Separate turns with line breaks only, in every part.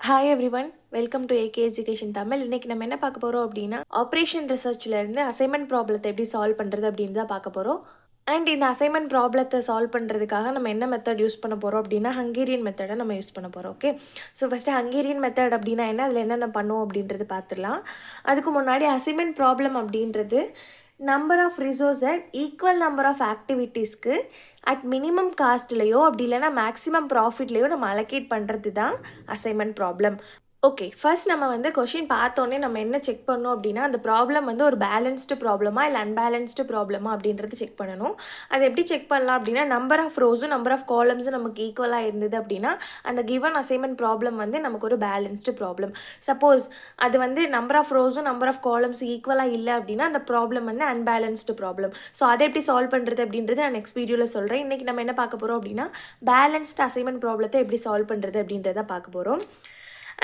Hi everyone, welcome to AK education Tamil. இன்றைக்கி நம்ம என்ன பார்க்க போகிறோம் அப்படின்னா, ஆப்ரேஷன் ரிசர்ச்லேருந்து அசைன்மெண்ட் ப்ராப்ளத்தை எப்படி சால்வ் பண்ணுறது அப்படின்னு தான் பார்க்க போகிறோம். அண்ட் இந்த அசைன்மெண்ட் ப்ராப்ளத்தை சால்வ் பண்ணுறதுக்காக நம்ம என்ன மெத்தட் யூஸ் பண்ண போகிறோம் அப்படின்னா, ஹங்கேரியன் மெத்தடை நம்ம யூஸ் பண்ண போகிறோம். Okay, so first Hungarian method அப்படின்னா என்ன, அதில் என்னென்ன பண்ணுவோம் அப்படின்றது பார்த்துடலாம். அதுக்கு முன்னாடி அசைன்மெண்ட் ப்ராப்ளம் அப்படின்றது number of resource at equal number of ஆக்டிவிட்டீஸ்க்கு அட் மினிமம் காஸ்ட்லேயோ அப்படி இல்லைனா மேக்ஸிமம் ப்ராஃபிட்லேயோ நம்ம அலோகேட் பண்ணுறது தான் அசைன்மெண்ட் ப்ராப்ளம். ஓகே, ஃபர்ஸ்ட் நம்ம வந்து கொஷின் பார்த்தோன்னே நம்ம என்ன செக் பண்ணோம் அப்படின்னா, அந்த ப்ராப்ளம் வந்து ஒரு பேலன்ஸ்டு ப்ராப்ளமா இல்லை அன்பேலன்ஸ்டு ப்ராப்ளமா அப்படின்றது செக் பண்ணணும். அது எப்படி செக் பண்ணலாம் அப்படின்னா, நம்பர் ஆஃப் ரோஸும் நம்பர் ஆஃப் காலம்ஸும் நமக்கு ஈக்குவலாக இருந்தது அப்படின்னா அந்த கிவன் அசைன்மெண்ட் ப்ராப்ளம் வந்து நமக்கு ஒரு பேலன்ஸ்டு ப்ராப்ளம். சப்போஸ் அது வந்து நம்பர் ஆஃப் ரோஸும் நம்பர் ஆஃப் காலம்ஸும் ஈக்குவலாக இல்லை அப்படின்னா அந்த ப்ராப்ளம் வந்து அன்பேலன்ஸ்டு ப்ராப்ளம். ஸோ அதை எப்படி சால்வ் பண்ணுறது அப்படின்றது நான் நெக்ஸ்ட் வீடியோவில் சொல்கிறேன். இன்றைக்கி நம்ம என்ன பார்க்க போகிறோம் அப்படின்னா, பேலன்ஸ்டு அசைன்மெண்ட் ப்ராப்ளத்தை எப்படி சால்வ் பண்ணுறது அப்படின்றத பார்க்க போகிறோம்.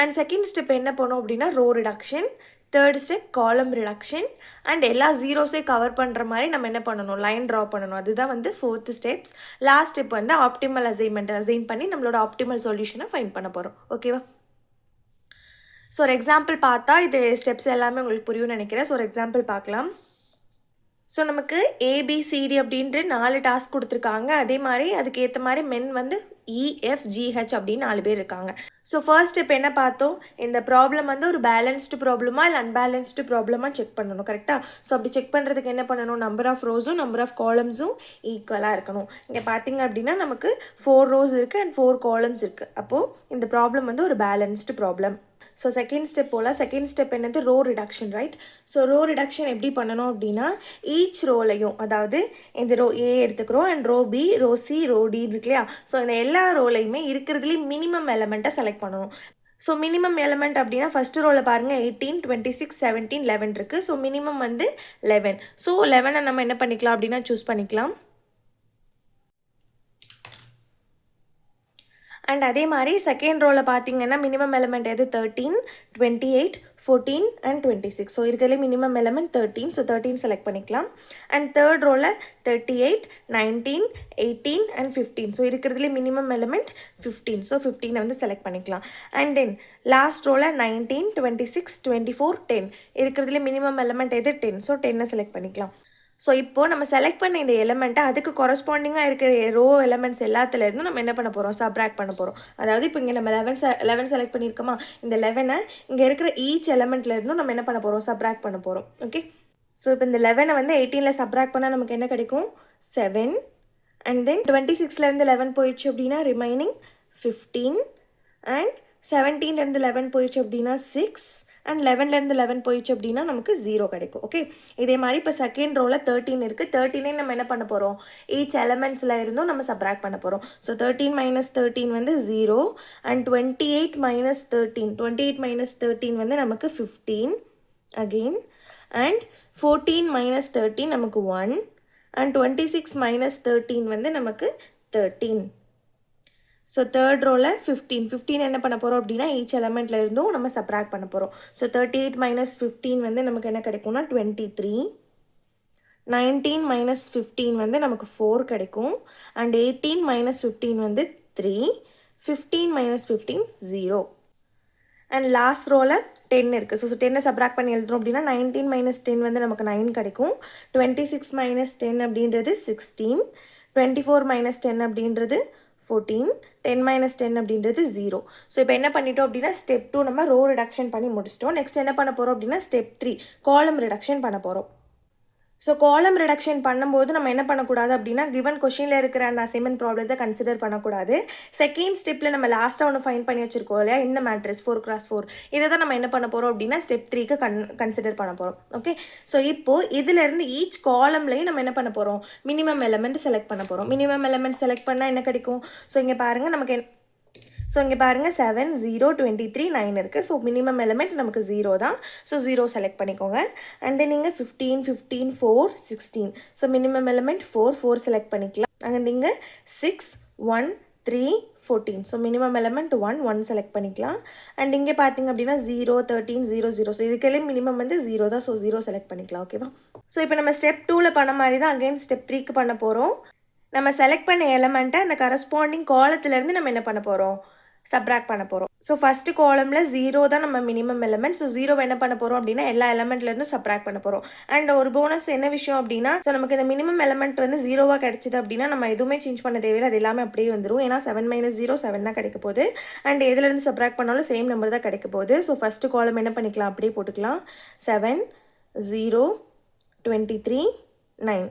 அண்ட் செகண்ட் ஸ்டெப் என்ன பண்ணோம் அப்படின்னா, ரோ ரிடக்ஷன். தேர்ட் ஸ்டெப் காலம் ரிடக்ஷன். அண்ட் எல்லா ஜீரோஸையும் கவர் பண்ணுற மாதிரி நம்ம என்ன பண்ணணும், லைன் ட்ரா பண்ணணும். அதுதான் வந்து ஃபோர்த் ஸ்டெப்ஸ். லாஸ்ட் ஸ்டெப் வந்து ஆப்டிமல் அசைன் பண்ணி நம்மளோட ஆப்டிமல் சொல்யூஷனை ஃபைண்ட் பண்ண போகிறோம். ஓகேவா? ஸோ ஒரு எக்ஸாம்பிள் பார்த்தா இது ஸ்டெப்ஸ் எல்லாமே உங்களுக்கு புரியும்னு நினைக்கிறேன். ஸோ ஒரு எக்ஸாம்பிள் பார்க்கலாம். ஸோ நமக்கு ஏபிசிடி அப்படின்ட்டு 4 டாஸ்க் கொடுத்துருக்காங்க. அதே மாதிரி அதுக்கு ஏற்ற மாதிரி மென் வந்து இஎஃப்ஜிஹெச் அப்படின்னு 4 பேர் இருக்காங்க. ஸோ ஃபர்ஸ்ட் ஸ்டெப் என்ன பார்த்தோம், இந்த ப்ராப்ளம் வந்து ஒரு பேலன்ஸ்டு ப்ராப்ளமா இல்லை அன்பேலன்ஸ்டு ப்ராப்ளமாக செக் பண்ணணும். கரெக்டாக? ஸோ அப்படி செக் பண்ணுறதுக்கு என்ன பண்ணணும், நம்பர் ஆஃப் ரோஸும் நம்பர் ஆஃப் காலம்ஸும் ஈக்குவலாக இருக்கணும். இங்கே பார்த்தீங்க அப்படின்னா நமக்கு 4 ரோஸ் இருக்குது அண்ட் 4 காலம்ஸ் இருக்குது. அப்போது இந்த ப்ராப்ளம் வந்து ஒரு balanced problem. So second step போல் செகண்ட் ஸ்டெப் என்னது, row reduction. Right? So row reduction எப்படி பண்ணணும் அப்படின்னா, ஈச் ரோலையும், அதாவது இந்த ரோ ஏ எடுத்துக்கிறோம் and row B, row C, row D இருக்கு இல்லையா? ஸோ இந்த எல்லா ரோலையுமே இருக்கிறதுலேயும் மினிமம் எலமெண்ட்டை செலக்ட் பண்ணணும். ஸோ மினிமம் எலமெண்ட் அப்படின்னா ஃபஸ்ட்டு ரோவில் பாருங்கள் 18, 26, 17, 11 இருக்குது. ஸோ மினிமம் வந்து 11. ஸோ 11 நம்ம என்ன பண்ணிக்கலாம் அப்படின்னா சூஸ் பண்ணிக்கலாம். அண்ட் அதே மாதிரி செகண்ட் ரோவில் பார்த்தீங்கன்னா மினிமம் எலமெண்ட் எது, 13, 28, 14 அண்ட் 26. ஸோ இருக்கிறதுலே மினிமம் எலமெண்ட் 13. ஸோ 13 செலக்ட் பண்ணிக்கலாம். அண்ட் தேர்ட் ரோவில் 38, 19, 18 அண்ட் 15. ஸோ இருக்கிறதுலே மினிமம் எலமெண்ட் 15. ஸோ 15 வந்து செலக்ட் பண்ணிக்கலாம். அண்ட் தென் லாஸ்ட் ரோவில் 19, 26, 24, 10. இருக்கிறதுலே மினிமம் எலமெண்ட் எது, 10. ஸோ 10 செலக்ட் பண்ணிக்கலாம். ஸோ இப்போது நம்ம செலக்ட் பண்ண இந்த எலமெண்ட்டை அதுக்கு கொரஸ்பாண்டிங்காக இருக்கிற ரோ எலமெண்ட்ஸ் எல்லாத்துலேருந்தும் நம்ம என்ன பண்ண போகிறோம், சப்ராக்ட் பண்ண போகிறோம். அதாவது இப்போ இங்கே நம்ம 11 செலக்ட் பண்ணியிருக்கோமா, இந்த 11 இங்கே இருக்கிற ஈச் எலமெண்ட்லேருந்தும் நம்ம என்ன பண்ண போகிறோம், சப்ராக்ட் பண்ண போகிறோம். ஓகே, ஸோ இப்போ இந்த 11 வந்து 18 சப்ராக்ட் பண்ணால் நமக்கு என்ன கிடைக்கும், 7. அண்ட் தென் 26 11 போயிடுச்சு அப்படின்னா ரிமைனிங் 15. அண்ட் 17 11 போயிடுச்சு அப்படின்னா 6. அண்ட் 11 11 போயிடுச்சு அப்படின்னா நமக்கு 0 கிடைக்கும். ஓகே, இதே மாதிரி இப்போ செகண்ட் ரோவில் 13 இருக்குது. 13 நம்ம என்ன பண்ண போகிறோம், ஈச் எலமெண்ட்ஸில் இருந்தும் நம்ம சப்ராக்ட் பண்ண போகிறோம். ஸோ 13 - 13 வந்து 0. அண்ட் 28 - 13, 28 - 13 வந்து நமக்கு 15 அகெயின். அண்ட் 14 - 13 நமக்கு 1. அண்ட் 26 - 13 வந்து நமக்கு 13. ஸோ தேர்ட் ரோவில் 15 என்ன பண்ண போகிறோம் அப்படின்னா ஈச் எலமெண்ட்டில் இருந்தும் நம்ம சப்ராக்ட் பண்ண போகிறோம். ஸோ 38 - 15 வந்து நமக்கு என்ன கிடைக்கும்னா 23. 19 - 15 வந்து நமக்கு 4 கிடைக்கும். அண்ட் 18 - 15 வந்து 3. 15 - 15 0. அண்ட் லாஸ்ட் ரோவில் 10 இருக்குது. ஸோ 10 சப்ராக்ட் பண்ணி எழுதுறோம் அப்படின்னா 19 - 10 வந்து நமக்கு 9 கிடைக்கும். 26 - 10 அப்படின்றது 16. 24 - 10 அப்படின்றது 14. 10 - 10 அப்படின்றது 0. ஸோ இப்போ என்ன பண்ணிட்டோம் அப்படின்னா ஸ்டெப் 2 நம்ம ரோ ரிடக்ஷன் பண்ணி முடிச்சிட்டோம். நெக்ஸ்ட் என்ன பண்ண போகிறோம் அப்படின்னா ஸ்டெப் 3 காலம் ரிடக்ஷன் பண்ண போகிறோம். ஸோ காலம் ரிடக்ஷன் பண்ணும்போது நம்ம என்ன பண்ணக்கூடாது அப்படின்னா, கிவன் கொஷினில் இருக்கிற அந்த அசைன்மெண்ட் ப்ராப்ளத்தை கன்சிடர் பண்ணக்கூடாது. செகண்ட் ஸ்டெப்பில் நம்ம லாஸ்ட்டாக ஒன்று ஃபைன் பண்ணி வச்சுருக்கோம் இல்லையா, இந்த மேட்ரிக்ஸ் 4x4, இதை தான் நம்ம என்ன பண்ண போகிறோம் அப்படின்னா ஸ்டெப் 3க்கு கன்சிடர் பண்ண போகிறோம். ஓகே, ஸோ இப்போது இதிலேருந்து ஈச் காலம்லேயும் நம்ம என்ன பண்ண போகிறோம், மினிமம் எலமெண்ட் செலக்ட் பண்ண போகிறோம். மினிமம் எலமெண்ட் செலக்ட் பண்ணால் என்ன கிடைக்கும், ஸோ இங்கே பாருங்கள் நமக்கு ஸோ இங்கே பாருங்கள் 7, 0, 23, 9 இருக்குது. ஸோ மினிமம் எலமெண்ட் நமக்கு 0 தான். ஸோ 0 செலக்ட் பண்ணிக்கோங்க. அண்ட் தென் நீங்கள் 15, 15, 4, 16. ஸோ மினிமம் எலமெண்ட் 4 செலக்ட் பண்ணிக்கலாம். அங்கே நீங்கள் 6, 1, 3, 14. ஸோ மினிமம் எலமெண்ட் 1 செலக்ட் பண்ணிக்கலாம். அண்ட் இங்கே பார்த்தீங்க அப்படின்னா 0, 13, 0, 0. ஸோ இதுக்கெல்லாம் மினிமம் வந்து 0 தான். ஸோ 0 செலக்ட் பண்ணிக்கலாம். ஓகேவா? ஸோ இப்போ நம்ம ஸ்டெப் 2ல் பண்ண மாதிரி தான் அகைன் ஸ்டெப் 3க்கு பண்ண போகிறோம். நம்ம செலக்ட் பண்ண எலமெண்ட்டை அந்த கரஸ்பாண்டிங் காலத்துலேருந்து நம்ம என்ன பண்ண போகிறோம், சப்ராக்ட் பண்ண போகிறோம். ஸோ ஃபஸ்ட்டு காலமில் 0 தான் நம்ம மினிமம் எலமெண்ட். ஸோ 0 என்ன பண்ண போகிறோம் அப்படின்னா எல்லா எலமெண்ட்லேருந்து சப்ராக்ட் பண்ண போகிறோம். அண்ட் ஒரு போனஸ் என்ன விஷயம் அப்படின்னா, ஸோ நமக்கு இந்த மினிமம் எலமெண்ட் வந்து 0வாக கிடச்சிது அப்படின்னா நம்ம எதுவுமே சேஞ்ச் பண்ண தேவையில்லை, அது எல்லாமே அப்படியே வந்துடும். ஏன்னா 7 - 0 7 தான் கிடைக்க போகுது. அண்ட் எதுலேருந்து சப்ராக்ட் பண்ணாலும் சேம் நம்பர் தான் கிடைக்க போகுது. ஸோ ஃபஸ்ட்டு காலம் என்ன பண்ணிக்கலாம், அப்படியே போட்டுக்கலாம். 7 0 23 9.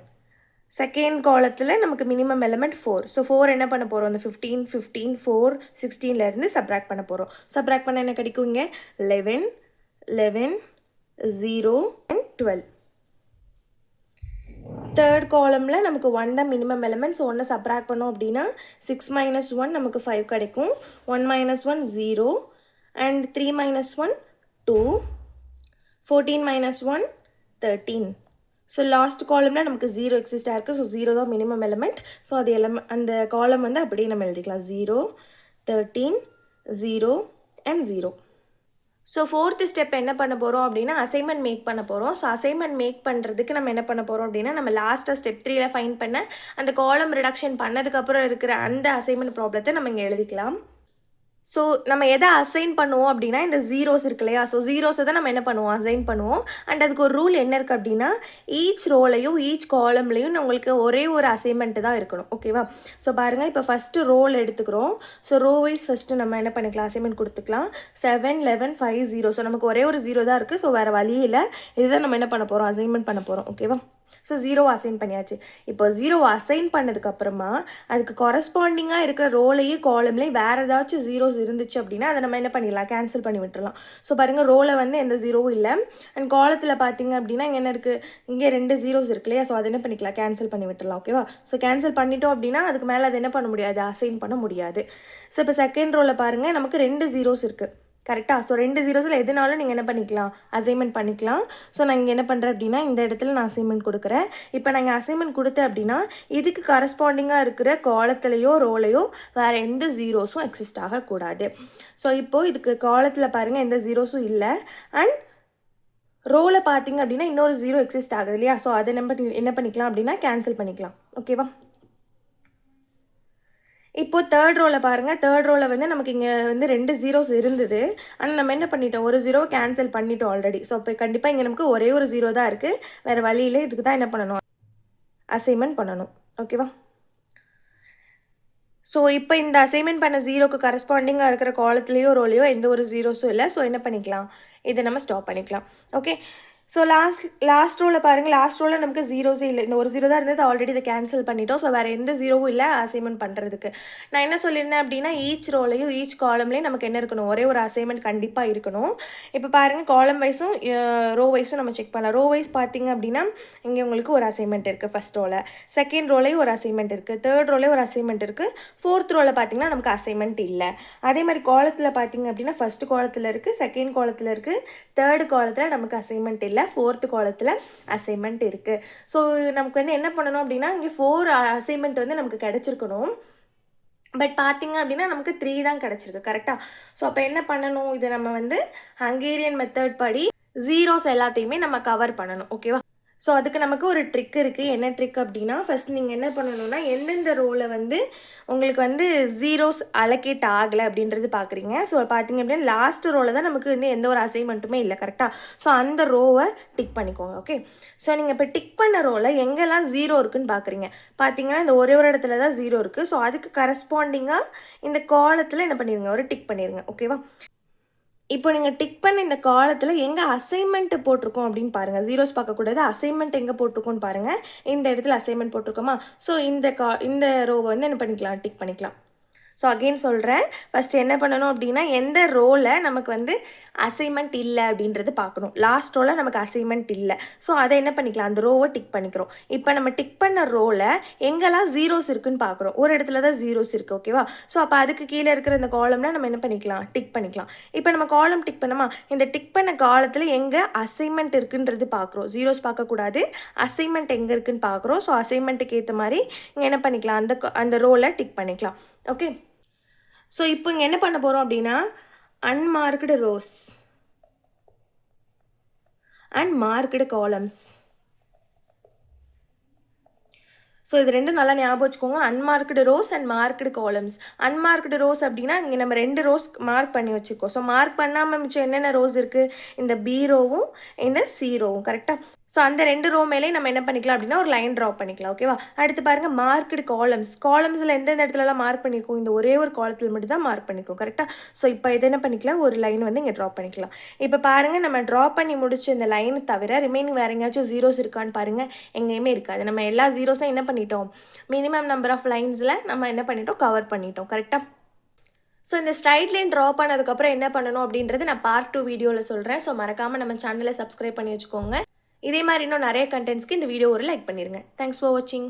செகண்ட் காலத்தில் நமக்கு மினிமம் எலமெண்ட் 4. ஸோ 4 என்ன பண்ண போகிறோம், அந்த 15 15 4 16லேருந்து சப்ராக்ட் பண்ண போகிறோம். சப்ராக்ட் பண்ண என்ன கிடைக்கும், இங்கே 11 11 0 and 12. தேர்ட் காலமில் நமக்கு 1 தான் மினிமம் எலமெண்ட். ஸோ 1 சப்ராக்ட் பண்ணோம் அப்படின்னா 6 - 1 நமக்கு 5 கிடைக்கும். 1 - 1 0 அண்ட் 3 - 1 2 14 - 1 13. ஸோ லாஸ்ட் காலமில் நமக்கு 0 எக்ஸிஸ்டாக இருக்குது. ஸோ 0 தான் மினிமம் எலமெண்ட். ஸோ அது அந்த காலம் வந்து அப்படியே நம்ம எழுதிக்கலாம். 0 13 0 அண்ட் 0. ஸோ ஃபோர்த்து ஸ்டெப் என்ன பண்ண போகிறோம் அப்படின்னா அசைன்மெண்ட் மேக் பண்ண போகிறோம். ஸோ அசைன்மெண்ட் மேக் பண்ணுறதுக்கு நம்ம என்ன பண்ண போகிறோம் அப்படின்னா, நம்ம லாஸ்ட்டாக ஸ்டெப் 3ல ஃபைண்ட் பண்ண அந்த காலம் ரிடக்ஷன் பண்ணதுக்கப்புறம் இருக்கிற அந்த அசைன்மெண்ட் ப்ராப்ளத்தை நம்ம இங்கே எழுதிக்கலாம். ஸோ நம்ம எதை அசைன் பண்ணுவோம் அப்படின்னா, இந்த ஜீரோஸ் இருக்கு இல்லையா, ஸோ ஜீரோஸை தான் நம்ம என்ன பண்ணுவோம், அசைன் பண்ணுவோம். அண்ட் அதுக்கு ஒரு ரூல் என்ன இருக்குது அப்படின்னா, ஈச் ரோலையும் ஈச் காலம்லையும் உங்களுக்கு ஒரே ஒரு அசைன்மெண்ட்டு தான் இருக்கணும். ஓகேவா? ஸோ பாருங்கள், இப்போ ஃபஸ்ட்டு ரோல் எடுத்துக்கிறோம். ஸோ ரோ வைஸ் ஃபஸ்ட்டு நம்ம என்ன பண்ணிக்கலாம், அசைன்மெண்ட் கொடுத்துக்கலாம். 7 11 5 0. ஸோ நமக்கு ஒரே ஒரு 0 தான் இருக்குது. ஸோ வேறு வழி இல்லை, இதுதான் நம்ம என்ன பண்ண போகிறோம், அசைன்மெண்ட் பண்ண போகிறோம். ஓகேவா? ஸோ 0 அசைன் பண்ணியாச்சு. இப்போ 0 அசைன் பண்ணதுக்கப்புறமா அதுக்கு கொரஸ்பாண்டிங்காக இருக்கிற ரோலையும் காலம்லேயும் வேறு ஏதாச்சும் ஜீரோஸ் இருந்துச்சு அப்படின்னா அதை நம்ம என்ன பண்ணிடலாம், கேன்சல் பண்ணி விட்டுறலாம். ஸோ பாருங்கள், ரோவில் வந்து எந்த ஜீரோவும் இல்லை. அண்ட் காலத்தில் பார்த்தீங்க அப்படின்னா இங்கே என்ன இருக்குது, இங்கே 2 ஜீரோஸ் இருக்கு இல்லையா, ஸோ அதை என்ன பண்ணிக்கலாம், கேன்சல் பண்ணி விட்டுறலாம். ஓகேவா? ஸோ கேன்சல் பண்ணிட்டோம் அப்படின்னா அதுக்கு மேலே அதை என்ன பண்ண முடியாது, அசைன் பண்ண முடியாது. ஸோ இப்போ செகண்ட் ரோவில் பாருங்கள், நமக்கு 2 ஜீரோஸ் இருக்குது. கரெக்டாக? ஸோ 2 ஜீரோஸில் எதுனாலும் நீங்கள் என்ன பண்ணிக்கலாம், அசைன்மெண்ட் பண்ணிக்கலாம். ஸோ நான் இங்கே என்ன பண்ணுறேன் அப்படின்னா, இந்த இடத்துல நான் அசைன்மெண்ட் கொடுக்குறேன். இப்போ நான் இங்கே அசைன்மெண்ட் கொடுத்தேன் அப்படின்னா இதுக்கு கரஸ்பாண்டிங்காக இருக்கிற காலத்துலேயோ ரோலையோ வேறு எந்த ஜீரோஸும் எக்ஸிஸ்ட் ஆகக்கூடாது. ஸோ இப்போது இதுக்கு காலத்தில் பாருங்கள் எந்த ஜீரோஸும் இல்லை. அண்ட் ரோவில் பார்த்தீங்க அப்படின்னா இன்னொரு ஜீரோ எக்ஸிஸ்ட் ஆகுது இல்லையா, ஸோ அதை நம்ம என்ன பண்ணிக்கலாம் அப்படின்னா கேன்சல் பண்ணிக்கலாம். ஓகேவா? இப்போது தேர்ட் ரோவில் பாருங்கள், தேர்ட் ரோவில் வந்து நமக்கு இங்கே வந்து 2 ஜீரோஸ் இருந்தது. ஆனால் நம்ம என்ன பண்ணிட்டோம், ஒரு ஜீரோ கேன்சல் பண்ணிட்டோம் ஆல்ரெடி. ஸோ இப்போ கண்டிப்பாக இங்கே நமக்கு ஒரே ஒரு ஜீரோ தான் இருக்குது. வேறு வழியில் இதுக்கு தான் என்ன பண்ணணும், அசைன்மெண்ட் பண்ணணும். ஓகேவா? ஸோ இப்போ இந்த அசைன்மெண்ட் பண்ண ஜீரோக்கு கரஸ்பாண்டிங்காக இருக்கிற காலத்துலேயோ ரோலையோ எந்த ஒரு ஜீரோஸும் இல்லை. ஸோ என்ன பண்ணிக்கலாம், இதை நம்ம ஸ்டாப் பண்ணிக்கலாம். ஓகே. ஸோ லாஸ்ட் ரோவில் பாருங்கள், லாஸ்ட் ரோவில் நமக்கு ஜீரோஸே இல்லை. இந்த ஒரு ஜீரோ தான் இருந்தது, ஆல்ரெடி இதை கேன்சல் பண்ணிட்டோம். ஸோ வேறு எந்த ஜீரோவும் இல்லை அசைன்மெண்ட் பண்ணுறதுக்கு. நான் என்ன சொல்லியிருந்தேன் அப்படின்னா, ஈச் ரோலையும் ஈச் காலம்லேயும் நமக்கு என்ன இருக்கணும், ஒரே ஒரு அசைன்மெண்ட் கண்டிப்பாக இருக்கணும். இப்போ பாருங்கள், காலம் வைஸும் ரோ வைஸும் நம்ம செக் பண்ணலாம். ரோ வைஸ் பார்த்தீங்க அப்படின்னா இங்கே உங்களுக்கு ஒரு அசைன்மெண்ட் இருக்குது ஃபஸ்ட் ரோவில், செகண்ட் ரோலையும் ஒரு அசைன்மெண்ட் இருக்குது, தேர்ட் ரோலையும் ஒரு அசைன்மெண்ட் இருக்குது, ஃபோர்த் ரோவில் பார்த்தீங்கன்னா நமக்கு அசைன்மெண்ட் இல்லை. அதே மாதிரி காலத்தில் பார்த்தீங்க அப்படின்னா ஃபஸ்ட்டு காலத்தில் இருக்குது, செகண்ட் காலத்தில் இருக்குது, தேர்டு காலத்தில் நமக்கு அசைன்மெண்ட் இல்லை, ஃபோர்த்து காலத்தில் அசைன்மெண்ட் இருக்குது. ஸோ நமக்கு வந்து என்ன பண்ணணும் அப்படின்னா, இங்கே 4 அசைன்மெண்ட் வந்து நமக்கு கிடச்சிருக்கணும். பட் பார்த்திங்க அப்படின்னா நமக்கு 3 தான் கிடச்சிருக்கு. கரெக்டாக? ஸோ அப்போ என்ன பண்ணணும், இதை நம்ம வந்து ஹங்கேரியன் மெத்தட் படி ஜீரோஸ் எல்லாத்தையுமே நம்ம கவர் பண்ணணும். ஓகேவா? ஸோ அதுக்கு நமக்கு ஒரு ட்ரிக் இருக்குது. என்ன ட்ரிக் அப்படின்னா, ஃபஸ்ட் நீங்கள் என்ன பண்ணணும்னா, எந்தெந்த ரோவில் வந்து உங்களுக்கு வந்து ஜீரோஸ் அலோகேட் ஆகலை அப்படின்றது பார்க்குறீங்க. ஸோ பார்த்தீங்க அப்படின்னா லாஸ்ட் ரோவில் தான் நமக்கு வந்து எந்த ஒரு அசைன்மெண்ட்டுமே இல்லை. கரெக்டாக? ஸோ அந்த ரோவை டிக் பண்ணிக்கோங்க. ஓகே. ஸோ நீங்கள் இப்போ டிக் பண்ண ரோவில் எங்கெல்லாம் ஜீரோ இருக்குதுன்னு பார்க்குறீங்க. பார்த்தீங்கன்னா இந்த ஒரே ஒரு இடத்துல தான் ஜீரோ இருக்குது. ஸோ அதுக்கு கரஸ்பாண்டிங்காக இந்த காலத்தில் என்ன பண்ணிடுங்க, ஒரு டிக் பண்ணிடுங்க. ஓகேவா? இப்போ நீங்கள் டிக் பண்ண இந்த காலத்தில் எங்கே அசைன்மெண்ட் போட்டிருக்கோம் அப்படின்னு பாருங்கள். ஜீரோஸ் பார்க்கக்கூடாது, அசைன்மெண்ட் எங்கே போட்டிருக்கோன்னு பாருங்கள். இந்த இடத்துல அசைன்மெண்ட் போட்டிருக்கோமா, ஸோ இந்த ரோவை வந்து என்ன பண்ணிக்கலாம், டிக் பண்ணிக்கலாம். ஸோ அகெயின் சொல்கிறேன், ஃபஸ்ட்டு என்ன பண்ணணும் அப்படின்னா, எந்த ரோவில் நமக்கு வந்து அசைன்மெண்ட் இல்லை அப்படின்றது பார்க்கணும். லாஸ்ட் ரோவில் நமக்கு அசைன்மெண்ட் இல்லை. ஸோ அதை என்ன பண்ணிக்கலாம், அந்த ரோவை டிக் பண்ணிக்கிறோம். இப்போ நம்ம டிக் பண்ண ரோவில் எங்கெல்லாம் ஜீரோஸ் இருக்குதுன்னு பார்க்குறோம். ஒரு இடத்துல தான் ஜீரோஸ் இருக்குது. ஓகேவா? ஸோ அப்போ அதுக்கு கீழே இருக்கிற இந்த காலம்னால் நம்ம என்ன பண்ணிக்கலாம், டிக் பண்ணிக்கலாம். இப்போ நம்ம காலம் டிக் பண்ணோமா, இந்த டிக் பண்ண காலத்தில் எங்கே அசைன்மெண்ட் இருக்குன்றது பார்க்குறோம். ஜீரோஸ் பார்க்கக்கூடாது, அசைன்மெண்ட் எங்கே இருக்குதுன்னு பார்க்குறோம். ஸோ அசைன்மெண்ட்டுக்கு ஏற்ற மாதிரி இங்கே என்ன பண்ணிக்கலாம், அந்த ரோவில் டிக் பண்ணிக்கலாம். ஓகே. ஸோ இப்போ இங்கே என்ன பண்ண போகிறோம் அப்படின்னா, unmarked rows and marked columns. So இது ரெண்டும் நல்லா ஞாபகம் வச்சுக்கோங்க. Unmarked rows and marked columns. Unmarked rows அப்படின்னா இங்கே நம்ம 2 ரோஸ் மார்க் பண்ணி வச்சுருக்கோம். ஸோ மார்க் பண்ணாமல் மிச்சம் என்னென்ன ரோஸ் இருக்குது, இந்த பி ரோவும் இந்த சி ரோவும். கரெக்டாக? ஸோ அந்த 2 ரோ மேலேயும் நம்ம என்ன பண்ணிக்கலாம் அப்படின்னா ஒரு லைன் ட்ரா பண்ணிக்கலாம். ஓகேவா? அடுத்து பாருங்கள் மார்க்டு காலம்ஸ். காலம்ஸில் எந்தெந்த இடத்துலலாம் மார்க் பண்ணியிருக்கோம், இந்த ஒரே ஒரு காலத்தில் மட்டும் தான் மார்க் பண்ணியிருக்கோம். கரெக்டாக? ஸோ இப்போ இதை என்ன பண்ணிக்கலாம், ஒரு லைன் வந்து இங்கே ட்ரா பண்ணிக்கலாம். இப்போ பாருங்கள், நம்ம ட்ரா பண்ணி முடிச்ச இந்த லைன் தவிர ரிமைனிங் வேறு எங்கேயாச்சும் ஜீரோஸ் இருக்கான்னு பாருங்கள். எங்கேயுமே இருக்காது. நம்ம எல்லா ஜீரோஸும் என்ன பண்ணிட்டோம், மினிமம் நம்பர் ஆஃப் லைன்ஸில் நம்ம என்ன பண்ணிட்டோம், கவர் பண்ணிட்டோம். கரெக்டாக? ஸோ இந்த ஸ்ட்ரைட் லைன் ட்ரா பண்ணதுக்கப்புறம் என்ன பண்ணணும் அப்படின்றது நான் பார்ட் 2 வீடியோவில் சொல்கிறேன். ஸோ மறக்காமல் நம்ம சேனலை சப்ஸ்கிரைப் பண்ணி வச்சுக்கோங்க. இதே மாதிரி இன்னும் நிறைய கண்டென்ட்ஸ்க்கு இந்த வீடியோ ஒரு லைக் பண்ணிடுங்க. தேங்க்ஸ் ஃபார் வாட்சிங்.